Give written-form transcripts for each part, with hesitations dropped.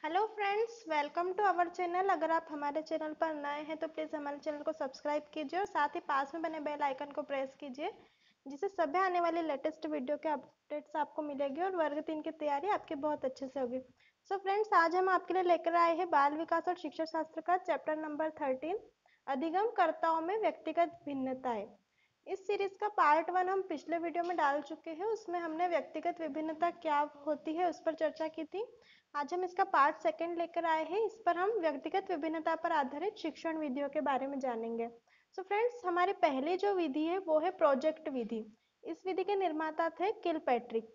Hello friends, welcome to our channel. अगर आप हमारे चैनल पर नए हैं तो प्लीज़ हमारे चैनल को सब्सक्राइब कीजिए और साथ ही पास में बने बेल आइकन को प्रेस कीजिए, जिससे सभी आने वाली लेटेस्ट वीडियो के अपडेट्स आपको मिलेगी और वर्ग 3 की तैयारी आपकी बहुत अच्छे से होगी। सो फ्रेंड्स, आज हम आपके लिए लेकर आए हैं बाल विकास और शिक्षा शास्त्र का चैप्टर नंबर 13, अधिगमकर्ताओं में व्यक्तिगत भिन्नताएं। इस सीरीज का पार्ट 1 हम पिछले वीडियो में डाल चुके हैं। उसमें हमने व्यक्तिगत विभिन्नता क्या होती है उस पर चर्चा की थी। आज हम इसका पार्ट 2 लेकर आए हैं। इस पर हम व्यक्तिगत विभिन्नता पर आधारित शिक्षण विधियों के बारे में जानेंगे। सो फ्रेंड्स, हमारी पहली जो विधि है वो है प्रोजेक्ट विधि। इस विधि के निर्माता थे किलपैट्रिक।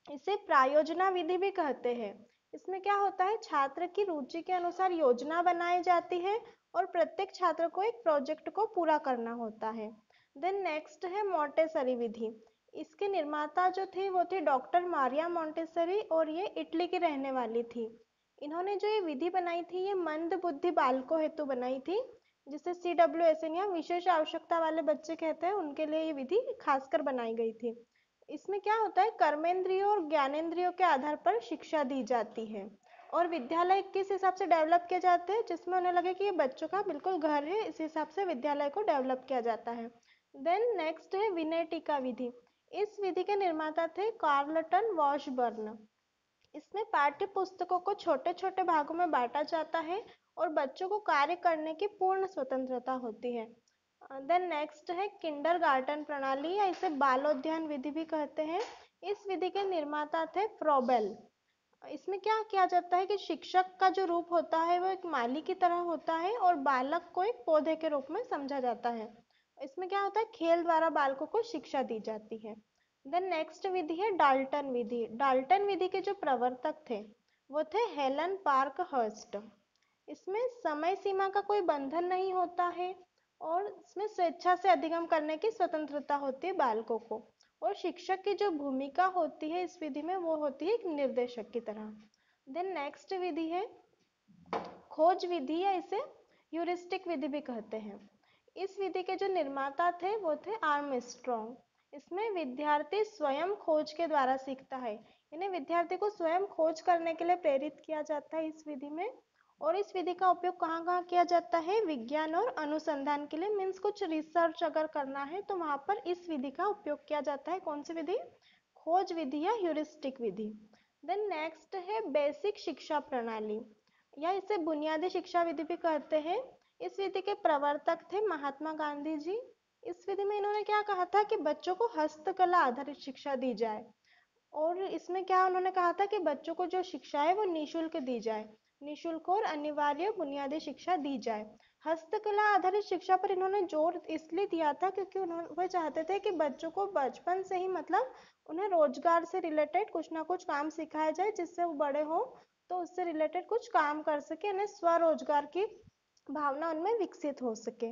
इसे प्रायोजना विधि भी कहते हैं। इसमें क्या होता है, छात्र की रुचि के अनुसार योजना बनाई जाती है और प्रत्येक छात्र को एक प्रोजेक्ट को पूरा करना होता है। देन नेक्स्ट है मोंटेसरी विधि। इसके निर्माता जो थे वो थे डॉक्टर मारिया मोंटेसरी और ये इटली की रहने वाली थी। इन्होंने जो ये विधि बनाई थी ये मंद बुद्धि बालकों हेतु बनाई थी, जिसे CWSN या विशेष आवश्यकता वाले बच्चे कहते हैं, उनके लिए ये विधि खासकर बनाई गई थी। इसमें क्या होता है, कर्मेंद्रियों और ज्ञानेंद्रियों के आधार पर शिक्षा दी जाती है और विद्यालय किस हिसाब से डेवलप किए जाते हैं, जिसमें उन्हें लगे कि ये बच्चों का बिल्कुल घर है, इस हिसाब से विद्यालय को डेवलप किया जाता है। देन नेक्स्ट है विनयटिका विधि। इस विधि के निर्माता थे कार्लटन वॉशबर्न। इसमें पाठ्य पुस्तकों को छोटे छोटे भागों में बांटा जाता है और बच्चों को कार्य करने की पूर्ण स्वतंत्रता होती है। देन नेक्स्ट है किंडरगार्टन प्रणाली या इसे बालोद्यान विधि भी कहते हैं। इस विधि के निर्माता थे फ्रोबेल। इसमें क्या किया जाता है कि शिक्षक का जो रूप होता है वो एक माली की तरह होता है और बालक को एक पौधे के रूप में समझा जाता है। इसमें क्या होता है, खेल द्वारा बालकों को शिक्षा दी जाती है। देन नेक्स्ट विधि है डाल्टन विधि। डाल्टन विधि के जो प्रवर्तक थे वो थे हेलन पार्क हर्स्ट। इसमें समय सीमा का कोई बंधन नहीं होता है और इसमें स्वेच्छा से अधिगम करने की स्वतंत्रता होती है बालकों को। और शिक्षक की जो भूमिका होती है इस विधि में वो होती है एक निर्देशक की तरह। देन नेक्स्ट विधि है खोज विधि या इसे ह्यूरिस्टिक विधि भी कहते हैं। इस विधि के जो निर्माता थे वो थे आर्मस्ट्रॉन्ग। इसमें विद्यार्थी स्वयं खोज के द्वारा सीखता है, यानी विद्यार्थी को स्वयं खोज करने के लिए प्रेरित किया जाता है इस विधि में। और इस विधि का उपयोग कहाँ कहाँ किया जाता है, विज्ञान और अनुसंधान के लिए, मीन्स कुछ रिसर्च अगर करना है तो वहां पर इस विधि का उपयोग किया जाता है। कौन सी विधि, खोज विधि या ह्यूरिस्टिक विधि। देन नेक्स्ट है बेसिक शिक्षा प्रणाली या इसे बुनियादी शिक्षा विधि भी कहते हैं। इस विधि के प्रवर्तक थे महात्मा गांधी जी। इस विधि में इन्होंने क्या कहा था कि बच्चों को हस्तकला आधारित शिक्षा दी जाए और इसमें क्या उन्होंने कहा था कि बच्चों को जो शिक्षा है वो निःशुल्क दी जाए, निःशुल्क और अनिवार्य बुनियादी शिक्षा दी जाए। हस्तकला आधारित शिक्षा पर इन्होंने जोर इसलिए दिया था क्योंकि उन्होंने वह चाहते थे कि बच्चों को बचपन से ही मतलब उन्हें रोजगार से रिलेटेड कुछ ना कुछ काम सिखाया जाए, जिससे वो बड़े हो तो उससे रिलेटेड कुछ काम कर सके, उन्हें स्वरोजगार की भावना उनमें विकसित हो सके।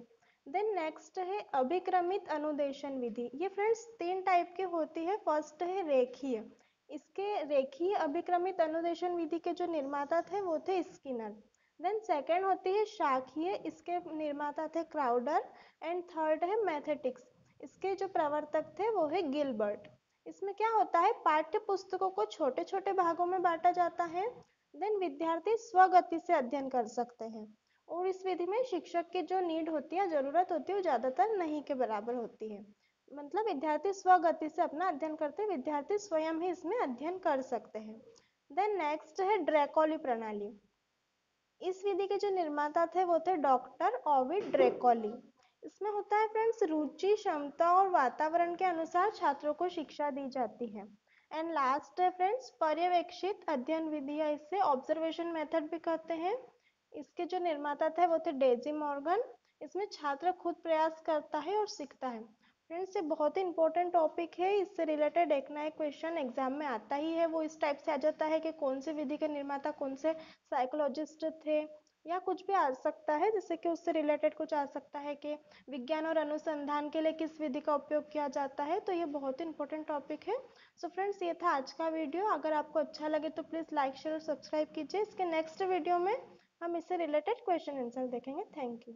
देन नेक्स्ट है अभिक्रमित अनुदेशन विधि। ये फ्रेंड्स 3 टाइप की होती है। फर्स्ट है रेखीय। इसके रेखीय अभिक्रमित अनुदेशन विधि के जो निर्माता थे वो थे स्किनर। देन सेकंड होती है शाखीय। इसके निर्माता थे क्राउडर। एंड थर्ड है मैथेटिक्स। इसके जो प्रवर्तक थे वो है गिलबर्ट। इसमें क्या होता है, पाठ्य पुस्तकों को छोटे छोटे भागों में बांटा जाता है। देन विद्यार्थी स्वगति से अध्ययन कर सकते हैं और इस विधि में शिक्षक की जो नीड होती है, जरूरत होती है, वो ज्यादातर नहीं के बराबर होती है। मतलब विद्यार्थी स्वगति से अपना अध्ययन करते हैं, विद्यार्थी स्वयं ही इसमें अध्ययन कर सकते हैं। देन नेक्स्ट है ड्रैकोली प्रणाली। इस विधि के जो निर्माता थे वो थे डॉक्टर ओविड ड्रैकोली। इसमें होता है फ्रेंड्स, रुचि, क्षमता और वातावरण के अनुसार छात्रों को शिक्षा दी जाती है। एंड लास्ट है फ्रेंड्स पर्यवेक्षित अध्ययन विधि या इसे ऑब्जर्वेशन मेथड भी कहते हैं। इसके जो निर्माता थे वो थे डेजी मॉर्गन। इसमें छात्र खुद प्रयास करता है और सीखता है। फ्रेंड्स, ये बहुत ही इंपॉर्टेंट टॉपिक है। इससे रिलेटेड एक ना एक क्वेश्चन एग्जाम में आता ही है। वो इस टाइप से आ जाता है कि कौन सी विधि के निर्माता कौन से साइकोलॉजिस्ट थे, या कुछ भी आ सकता है, जैसे कि उससे रिलेटेड कुछ आ सकता है कि विज्ञान और अनुसंधान के लिए किस विधि का उपयोग किया जाता है। तो ये बहुत ही इंपॉर्टेंट टॉपिक है। सो फ्रेंड्स, ये था आज का वीडियो। अगर आपको अच्छा लगे तो प्लीज़ लाइक, शेयर और सब्सक्राइब कीजिए। इसके नेक्स्ट वीडियो में हम इससे रिलेटेड क्वेश्चन आंसर देखेंगे। Thank you.